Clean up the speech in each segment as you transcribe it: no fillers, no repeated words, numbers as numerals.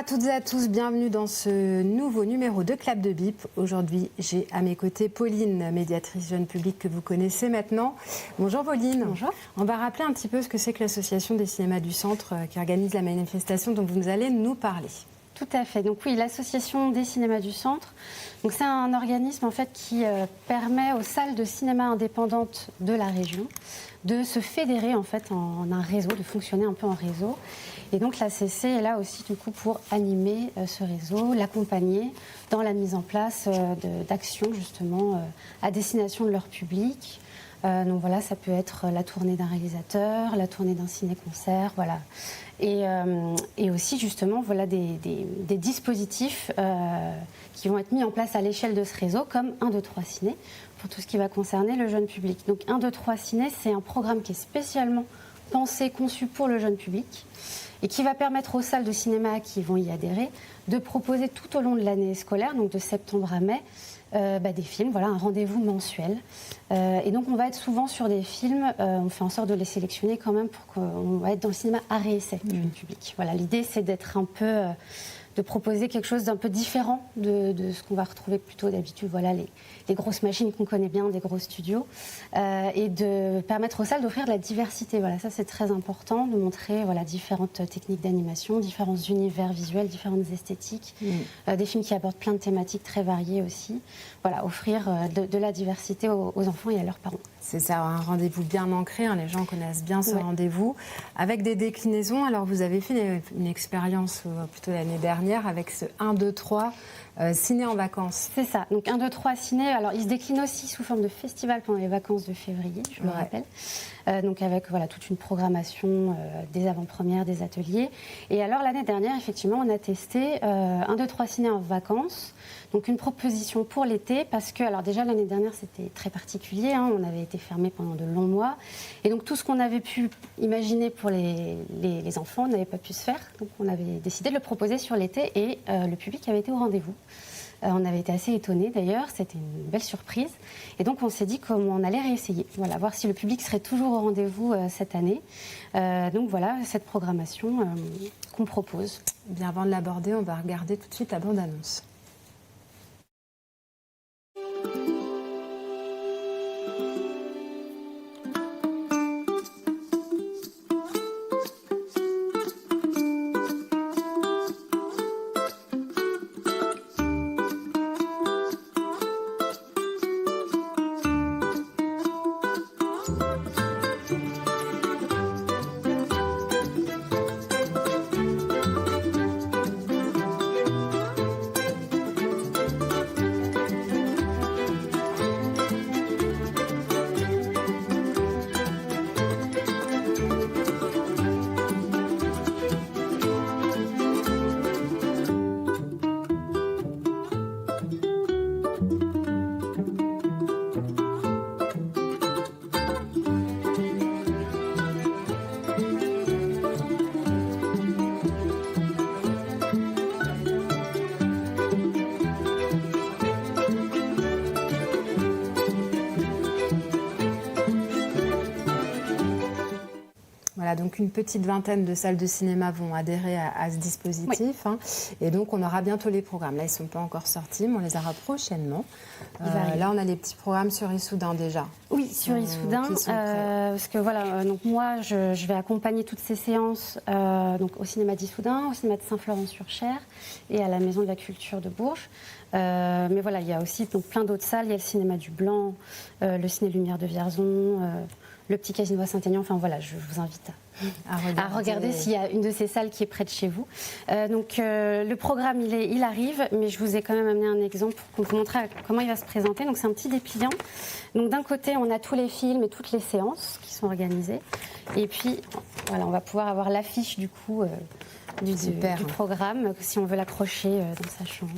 toutes et à tous, bienvenue dans ce nouveau numéro de Clap de Bip. Aujourd'hui, j'ai à mes côtés Pauline, médiatrice jeune public que vous connaissez maintenant. Bonjour Pauline. Bonjour. On va rappeler un petit peu ce que c'est que l'association des cinémas du Centre qui organise la manifestation dont vous allez nous parler. Tout à fait. Donc oui, l'association des cinémas du Centre. Donc c'est un organisme en fait qui permet aux salles de cinéma indépendantes de la région de se fédérer en fait en un réseau, de fonctionner un peu en réseau. Et donc l'ACC est là aussi du coup pour animer ce réseau, l'accompagner dans la mise en place d'actions justement à destination de leur public. Donc voilà, ça peut être la tournée d'un réalisateur, la tournée d'un ciné-concert, voilà. Et aussi justement voilà des dispositifs qui vont être mis en place à l'échelle de ce réseau, comme 1, 2, 3 ciné, pour tout ce qui va concerner le jeune public. Donc 1, 2, 3 ciné, c'est un programme qui est spécialement pensé, conçu pour le jeune public et qui va permettre aux salles de cinéma qui vont y adhérer de proposer tout au long de l'année scolaire, donc de septembre à mai, des films, voilà, un rendez-vous mensuel. Et donc on va être souvent sur des films, on fait en sorte de les sélectionner quand même pour qu'on va être dans le cinéma arrêt essai du public. Voilà, l'idée c'est d'être un peu, de proposer quelque chose d'un peu différent de ce qu'on va retrouver plutôt d'habitude, voilà, les grosses machines qu'on connaît bien, des gros studios, et de permettre aux salles d'offrir de la diversité. Voilà, ça c'est très important, de montrer voilà, différentes techniques d'animation, différents univers visuels, différentes esthétiques, des films qui abordent plein de thématiques très variées aussi. Voilà, offrir de la diversité aux enfants et à leurs parents. C'est ça, un rendez-vous bien ancré, hein, les gens connaissent bien ce rendez-vous, avec des déclinaisons. Alors vous avez fait une expérience plutôt l'année dernière avec ce 1, 2, 3 ciné en vacances. C'est ça, donc 1, 2, 3 ciné, alors il se décline aussi sous forme de festival pendant les vacances de février, je le rappelle. Donc avec voilà, toute une programmation des avant-premières, des ateliers. Et alors l'année dernière, effectivement, on a testé 1, 2, 3 ciné en vacances. Donc une proposition pour l'été, parce que alors déjà l'année dernière c'était très particulier, hein, on avait été fermé pendant de longs mois. Et donc tout ce qu'on avait pu imaginer pour les enfants n'avait pas pu se faire. Donc on avait décidé de le proposer sur l'été et le public avait été au rendez-vous. On avait été assez étonnés d'ailleurs, c'était une belle surprise. Et donc on s'est dit qu'on allait réessayer, voilà, voir si le public serait toujours au rendez-vous cette année. Donc voilà cette programmation qu'on propose. Bien, avant de l'aborder, on va regarder tout de suite la bande-annonce. Voilà, donc une petite vingtaine de salles de cinéma vont adhérer à ce dispositif. Oui. Hein, et donc, on aura bientôt les programmes. Là, ils ne sont pas encore sortis, mais on les aura prochainement. Là, on a les petits programmes sur Issoudun déjà. Oui, sur Issoudun. Parce que voilà, donc moi, je vais accompagner toutes ces séances donc au cinéma d'Issoudun, au cinéma de Saint-Florent-sur-Cher et à la Maison de la Culture de Bourges. Mais voilà, il y a aussi donc, plein d'autres salles. Il y a le cinéma du Blanc, le Ciné Lumière de Vierzon, le Petit Casino à Saint-Aignan. Enfin voilà, je vous invite à regarder s'il y a une de ces salles qui est près de chez vous. Donc le programme, il arrive, mais je vous ai quand même amené un exemple pour vous montrer comment il va se présenter. Donc c'est un petit dépliant. Donc d'un côté, on a tous les films et toutes les séances qui sont organisées. Et puis, voilà, on va pouvoir avoir l'affiche du coup du programme, si on veut l'accrocher dans sa chambre.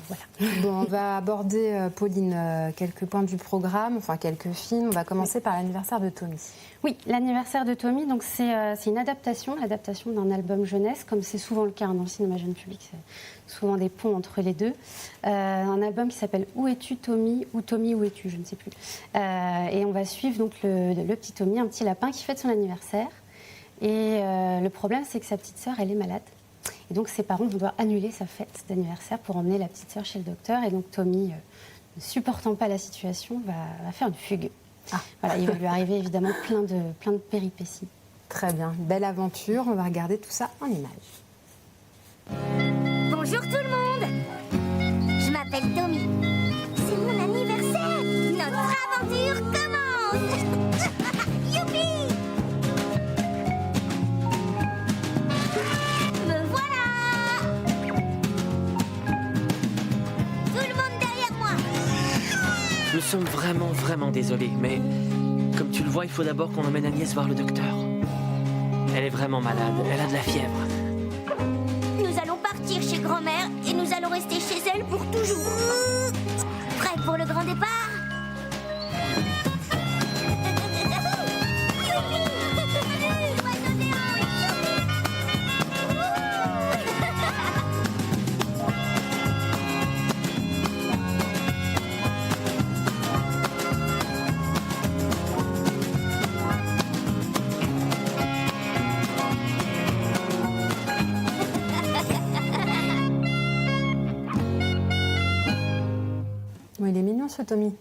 Voilà. Bon, on va aborder, Pauline, quelques points du programme, enfin quelques films. On va commencer par l'anniversaire de Tommy. Oui, l'anniversaire de Tommy, donc c'est une l'adaptation d'un album jeunesse, comme c'est souvent le cas dans le cinéma jeune public. C'est souvent des ponts entre les deux. Un album qui s'appelle Où es-tu Tommy ou Tommy où es-tu, je ne sais plus. Et on va suivre donc le petit Tommy, un petit lapin qui fête son anniversaire. Et le problème, c'est que sa petite sœur, elle est malade. Et donc ses parents vont devoir annuler sa fête d'anniversaire pour emmener la petite sœur chez le docteur. Et donc Tommy, ne supportant pas la situation, va faire une fugue. Voilà, il va lui arriver évidemment plein de péripéties. Très bien, belle aventure. On va regarder tout ça en images. Bonjour tout le monde. Je m'appelle Tommy. C'est mon anniversaire. Notre aventure commence. Youpi! Me voilà. Tout le monde derrière moi. Nous sommes vraiment désolés, mais comme tu le vois, il faut d'abord qu'on emmène Agnès voir le docteur. Elle est vraiment malade, elle a de la fièvre. Nous allons partir chez grand-mère et nous allons rester chez elle pour toujours. Prêt pour le grand départ? Il est mignon ce Tommy.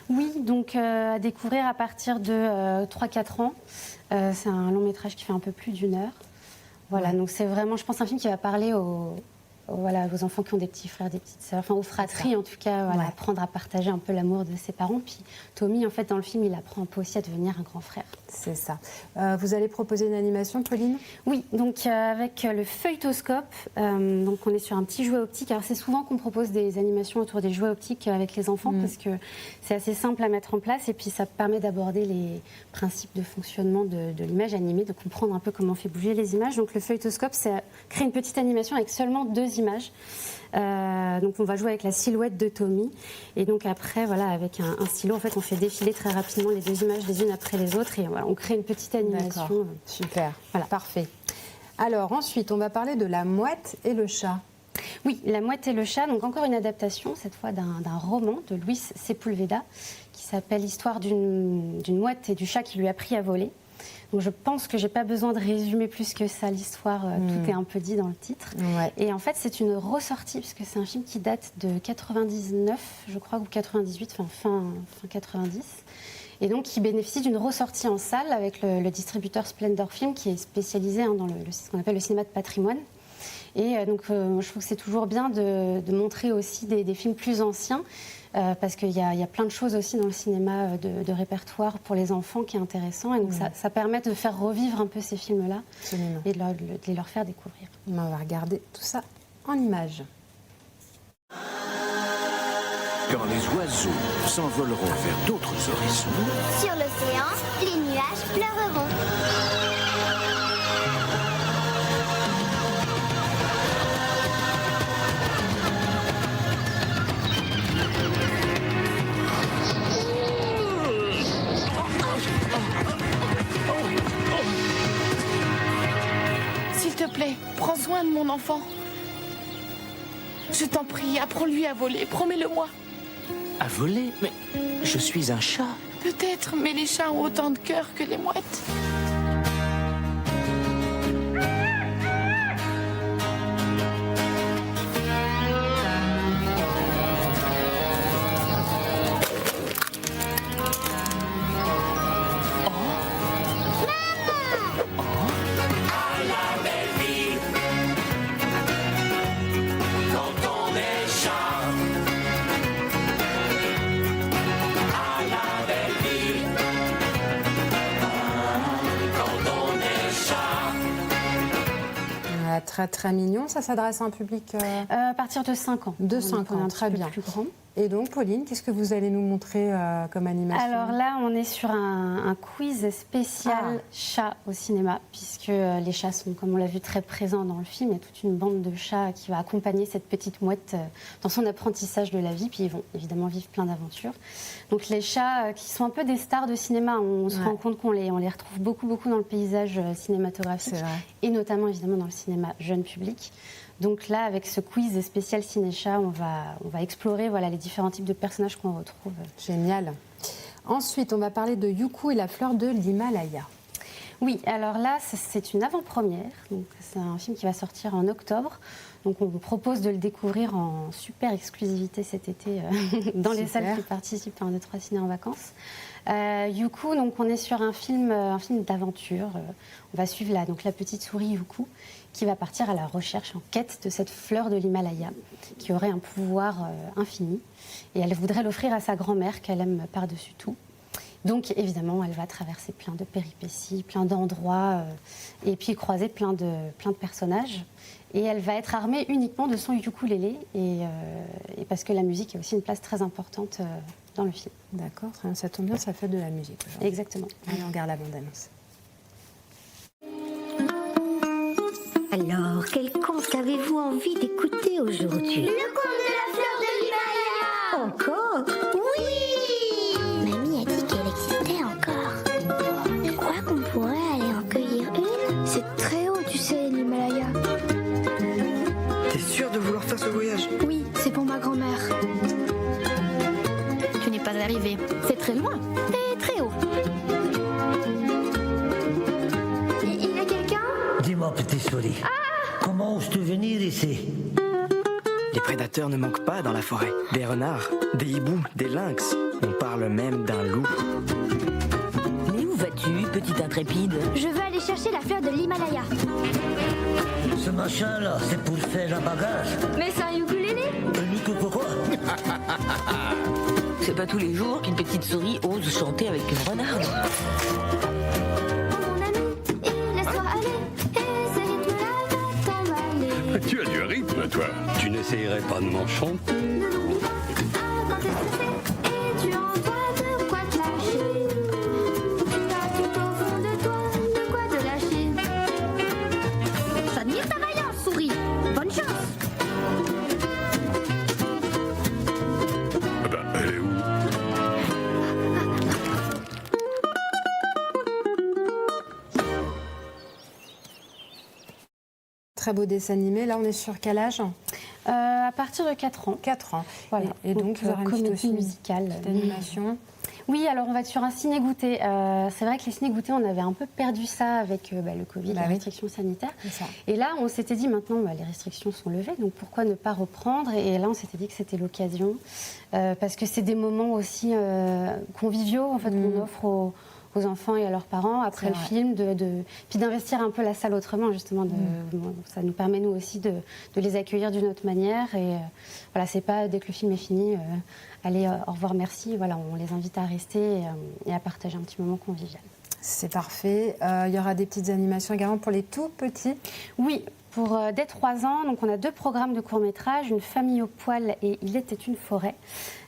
Oui, donc à découvrir à partir de 3-4 ans. C'est un long métrage qui fait un peu plus d'1 heure. Voilà, donc c'est vraiment, je pense, un film qui va parler aux enfants qui ont des petits frères, des petites sœurs, enfin aux fratries en tout cas, voilà, apprendre à partager un peu l'amour de ses parents. Puis Tommy, en fait, dans le film, il apprend un peu aussi à devenir un grand frère. C'est ça. Vous allez proposer une animation, Pauline? Oui, donc avec le feuilletoscope, donc on est sur un petit jouet optique. Alors c'est souvent qu'on propose des animations autour des jouets optiques avec les enfants parce que c'est assez simple à mettre en place et puis ça permet d'aborder les principes de fonctionnement de l'image animée, de comprendre un peu comment on fait bouger les images. Donc le feuilletoscope, c'est créer une petite animation avec seulement 2 images. Donc on va jouer avec la silhouette de Tommy et donc après voilà avec un stylo en fait on fait défiler très rapidement les 2 images les unes après les autres et voilà, on crée une petite animation. Super, voilà, parfait. Alors ensuite on va parler de La Mouette et le Chat. Oui, La Mouette et le Chat, donc encore une adaptation cette fois d'un roman de Luis Sepulveda qui s'appelle l'histoire d'une mouette et du chat qui lui a appris à voler. Donc je pense que j'ai pas besoin de résumer plus que ça l'histoire, tout est un peu dit dans le titre. Ouais. Et en fait c'est une ressortie puisque c'est un film qui date de 99, je crois, ou 98, enfin fin 90. Et donc qui bénéficie d'une ressortie en salle avec le distributeur Splendor Film qui est spécialisé dans ce qu'on appelle le cinéma de patrimoine. Et donc je trouve que c'est toujours bien de montrer aussi des films plus anciens. Parce qu'il y a plein de choses aussi dans le cinéma de répertoire pour les enfants qui est intéressant. Et donc ça permet de faire revivre un peu ces films-là et de les leur faire découvrir. On va regarder tout ça en images. Quand les oiseaux s'envoleront vers d'autres horizons, Sur l'océan, les nuages pleureront. S'il te plaît, prends soin de mon enfant. Je t'en prie, apprends-lui à voler, promets-le-moi. À voler? Mais je suis un chat. Peut-être, mais les chats ont autant de cœur que les mouettes. Très très mignon, ça s'adresse à un public À partir de 5 ans. de 5 ans, très bien. Plus grand. Et donc Pauline, qu'est-ce que vous allez nous montrer comme animation? Alors là, on est sur un quiz spécial chat au cinéma, puisque les chats sont, comme on l'a vu, très présents dans le film. Il y a toute une bande de chats qui va accompagner cette petite mouette dans son apprentissage de la vie, puis ils vont évidemment vivre plein d'aventures. Donc les chats qui sont un peu des stars de cinéma, on se rend compte qu'on les retrouve beaucoup dans le paysage cinématographique, et notamment évidemment dans le cinéma jeune public. Donc là, avec ce quiz spécial ciné-chat, on va explorer les différents types de personnages qu'on retrouve. Génial. Ensuite, on va parler de Youkou et la fleur de l'Himalaya. Oui, alors là, c'est une avant-première. Donc, c'est un film qui va sortir en octobre. Donc, on vous propose de le découvrir en super exclusivité cet été dans les salles qui participent à un 2-3 ciné en vacances. Yuku, donc, on est sur un film d'aventure. On va suivre la petite souris Yuku qui va partir à la recherche, en quête de cette fleur de l'Himalaya qui aurait un pouvoir infini. Et elle voudrait l'offrir à sa grand-mère qu'elle aime par-dessus tout. Donc évidemment, elle va traverser plein de péripéties, plein d'endroits, et puis croiser plein de personnages. Et elle va être armée uniquement de son ukulélé, et parce que la musique a aussi une place très importante dans le film. D'accord, ça tombe bien, ça fait de la musique. Exactement. Allez, on regarde la bande-annonce. Alors, quel conte avez-vous envie d'écouter aujourd'hui? Le conte de la fleur de l'Himalaya. Encore? Oui. Mamie a dit qu'elle existait encore. Tu crois qu'on pourrait aller en cueillir une? C'est très haut, tu sais, l'Himalaya. T'es sûre de vouloir faire ce voyage? Oui, c'est pour ma grand-mère. Tu n'es pas arrivé. C'est très loin et très haut. Il y a quelqu'un? Dis-moi, petite souris, comment oses-tu venir ici? Les prédateurs ne manquent pas dans la forêt. Des renards, des hiboux, des lynx. On parle même d'un loup. Mais où vas-tu, petite intrépide? Je veux aller chercher la fleur de l'Himalaya. Ce machin-là, c'est pour faire un bagage. Mais c'est un ukulélé. Quoi? C'est pas tous les jours qu'une petite souris ose chanter avec une renarde. Mon ami, laisse-toi aller. Et ces rythmes-là vont t'emballer. Tu as du rythme, toi. Tu n'essayerais pas de m'en chanter? Ne l'oublie pas, quand t'es stressé. Et tu envoies de quoi te lâcher. Tu as tout au fond de toi de quoi te lâcher. J'admire ta vaillance, souris. Bonne chance. Elle est où? Très beau dessin animé. Là, on est sur quel âge? À partir de 4 ans. 4 ans. Voilà. Et donc, vous aurez une petite comédie musicale. animation. Oui, alors on va être sur un ciné-goûter. C'est vrai que les ciné-goûters, on avait un peu perdu ça avec le Covid, les restrictions sanitaires. Et là, on s'était dit maintenant, les restrictions sont levées, donc pourquoi ne pas reprendre? Et là, on s'était dit que c'était l'occasion, parce que c'est des moments aussi conviviaux en fait, qu'on offre aux enfants et à leurs parents après le film, puis d'investir un peu la salle autrement, justement. Ça nous permet, nous aussi, de les accueillir d'une autre manière. Et voilà, c'est pas dès que le film est fini, allez, au revoir, merci. Voilà, on les invite à rester et à partager un petit moment convivial. C'est parfait. Il y aura des petites animations également pour les tout petits? Oui, pour dès 3 ans. Donc on a 2 programmes de court-métrage, Une famille au poil et Il était une forêt.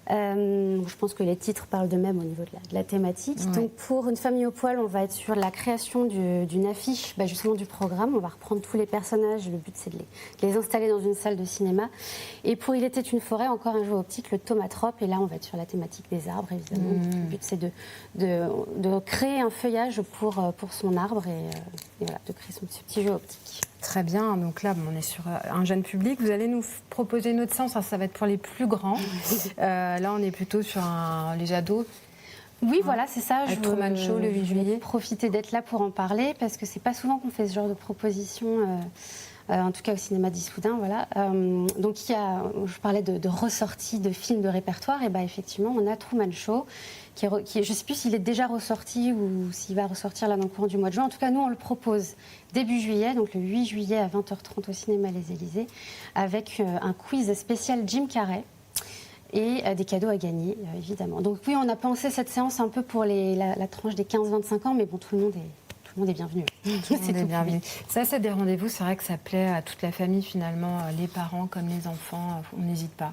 Je pense que les titres parlent d'eux-mêmes au niveau de la thématique. Ouais. Donc pour Une famille au poil, on va être sur la création d'une affiche justement du programme. On va reprendre tous les personnages. Le but, c'est de les installer dans une salle de cinéma. Et pour Il était une forêt, encore un jeu optique, le Tomatrope. Et là, on va être sur la thématique des arbres, évidemment. Le but, c'est de créer un feuillage pour son arbre et voilà, de créer son petit jeu optique. Très bien, donc là on est sur un jeune public. Vous allez nous proposer une autre séance, ça va être pour les plus grands. Là on est plutôt sur les ados. Oui, voilà, c'est ça. Avec Truman Show le 8 juillet. Profiter d'être là pour en parler parce que c'est pas souvent qu'on fait ce genre de proposition. En tout cas au cinéma d'Issoudun, voilà. Donc je parlais de ressorties de films de répertoire, et effectivement on a Truman Show, qui je ne sais plus s'il est déjà ressorti ou s'il va ressortir là dans le courant du mois de juin. En tout cas nous on le propose début juillet, donc le 8 juillet à 20h30 au cinéma Les Élysées, avec un quiz spécial Jim Carrey. Et des cadeaux à gagner, évidemment. Donc oui, on a pensé cette séance un peu pour la tranche des 15-25 ans, mais bon, tout le monde est bienvenu. Tout le monde est bienvenu. Ça, c'est des rendez-vous, c'est vrai que ça plaît à toute la famille finalement, les parents comme les enfants, on n'hésite pas.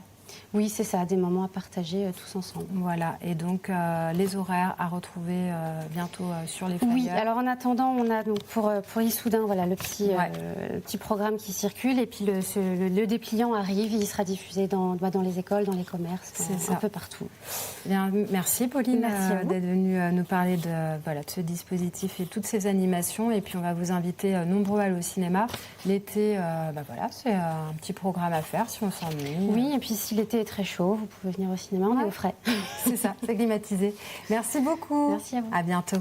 Oui, c'est ça, des moments à partager tous ensemble. Voilà, et donc les horaires à retrouver bientôt sur les flyers. Oui, alors en attendant, on a donc pour Issoudun, voilà, le petit programme qui circule, et puis le dépliant arrive, il sera diffusé dans les écoles, dans les commerces, un peu partout. Bien, merci Pauline d'être venue nous parler de ce dispositif et toutes ces animations, et puis on va vous inviter nombreux à aller au cinéma. L'été, c'est un petit programme à faire si on s'ennuie. Oui, et puis si l'été est très chaud, vous pouvez venir au cinéma, on est au frais. C'est ça, c'est climatisé. Merci beaucoup. Merci à vous. À bientôt.